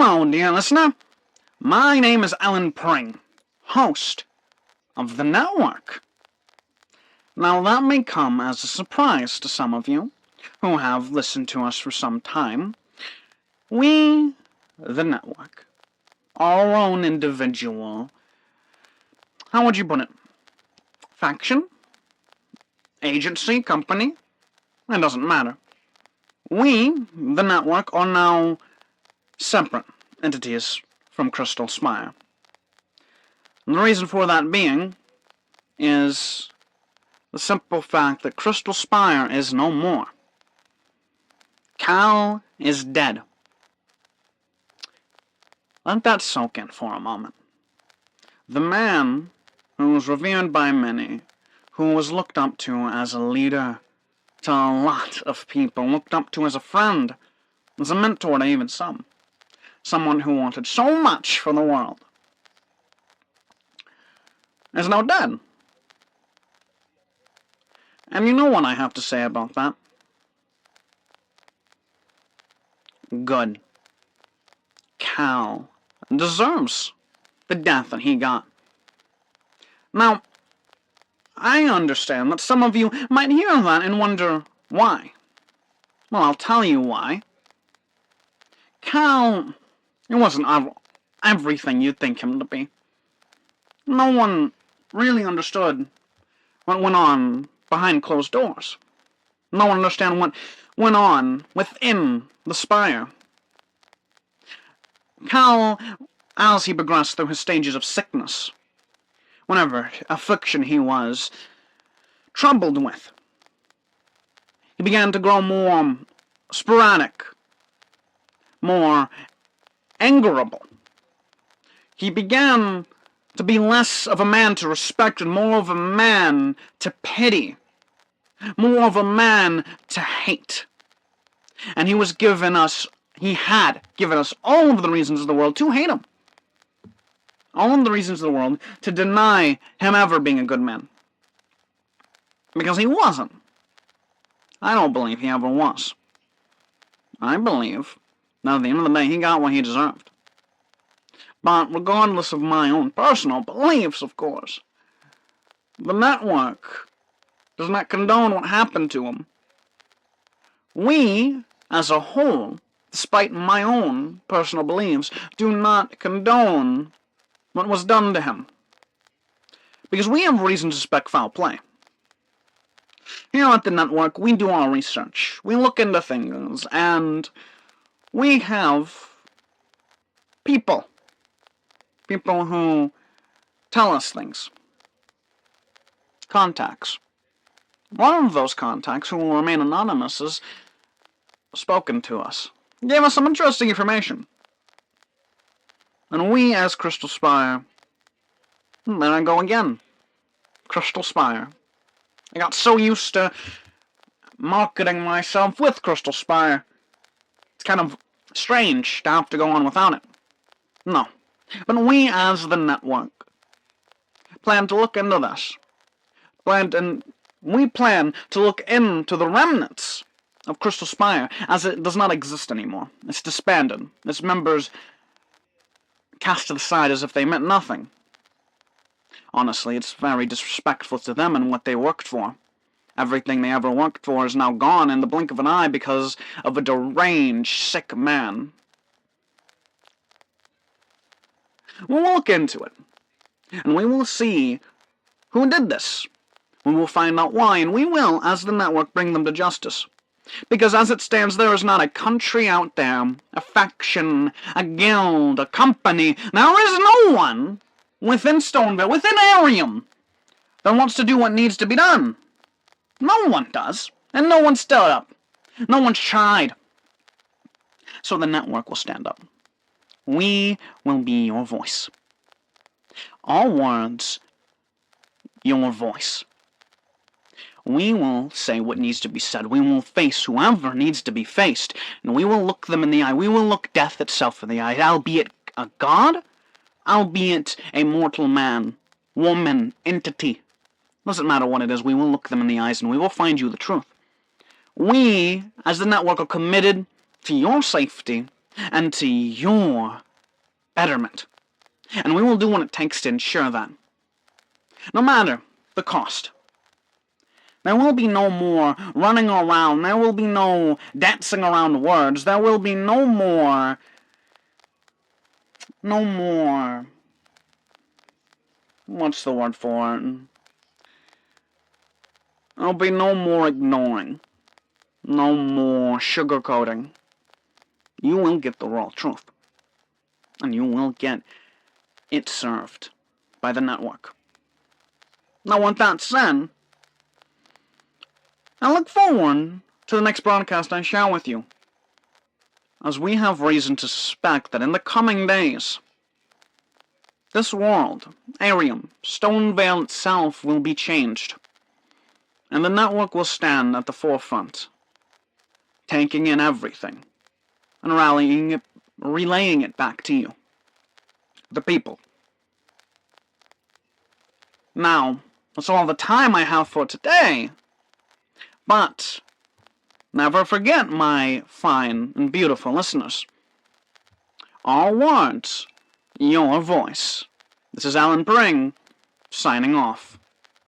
Hello, dear listener. My name is Alan Pring, host of the network. Now, that may come as a surprise to some of you who have listened to us for some time. We, the network, are our own individual, how would you put it, faction, agency, company, it doesn't matter. We, the network, are now separate entities from Crystal Spire. And the reason for that being is the simple fact that Crystal Spire is no more. Cal is dead. Let that soak in for a moment. The man who was revered by many, who was looked up to as a leader to a lot of people, looked up to as a friend, as a mentor to even some. Someone who wanted so much for the world, is now dead. And you know what I have to say about that? Good. Cal deserves the death that he got. Now, I understand that some of you might hear that and wonder why. Well, I'll tell you why. Cal, it wasn't everything you'd think him to be. No one really understood what went on behind closed doors. No one understood what went on within the Spire. Cal, as he progressed through his stages of sickness, whatever affliction he was troubled with, he began to grow more sporadic, more angerable. He began to be less of a man to respect and more of a man to pity, more of a man to hate. And he had given us all of the reasons in the world to hate him. All of the reasons in the world to deny him ever being a good man. Because he wasn't. I don't believe he ever was. I believe that at the end of the day he got what he deserved. But regardless of my own personal beliefs, of course, the network does not condone what happened to him. We, as a whole, despite my own personal beliefs, do not condone what was done to him. Because we have reason to suspect foul play. Here at the network, we do our research. We look into things, and we have people who tell us things. Contacts. One of those contacts, who will remain anonymous, has spoken to us. Gave us some interesting information. And we, as Crystal Spire, there I go again. Crystal Spire. I got so used to marketing myself with Crystal Spire. It's kind of strange to have to go on without it. No. But we, as the network, plan to look into this. We plan to look into the remnants of Crystal Spire, as it does not exist anymore. It's disbanded. Its members cast to the side as if they meant nothing. Honestly, it's very disrespectful to them and what they worked for. Everything they ever worked for is now gone in the blink of an eye because of a deranged, sick man. We'll look into it, and we will see who did this. We will find out why, and we will, as the network, bring them to justice. Because as it stands, there is not a country out there, a faction, a guild, a company, there is no one within Stoneveil, within Arium, that wants to do what needs to be done. No one does, and no one stood up. No one's tried. So the network will stand up. We will be your voice. Our words, your voice. We will say what needs to be said. We will face whoever needs to be faced, and we will look them in the eye. We will look death itself in the eye, albeit a god, albeit a mortal man, woman, entity. Doesn't matter what it is, we will look them in the eyes, and we will find you the truth. We, as the network, are committed to your safety, and to your betterment. And we will do what it takes to ensure that. No matter the cost. There will be no more running around. There will be no dancing around words. There will be no more... What's the word for it? There'll be no more ignoring. No more sugarcoating. You will get the raw truth. And you will get it served by the network. Now, with that said, I look forward to the next broadcast I share with you, as we have reason to suspect that in the coming days, this world, Arium, Stoneveil itself will be changed, and the network will stand at the forefront, taking in everything, and relaying it back to you, the people. Now, that's all the time I have for today, but never forget, my fine and beautiful listeners, our words, your voice. This is Alan Pring, signing off.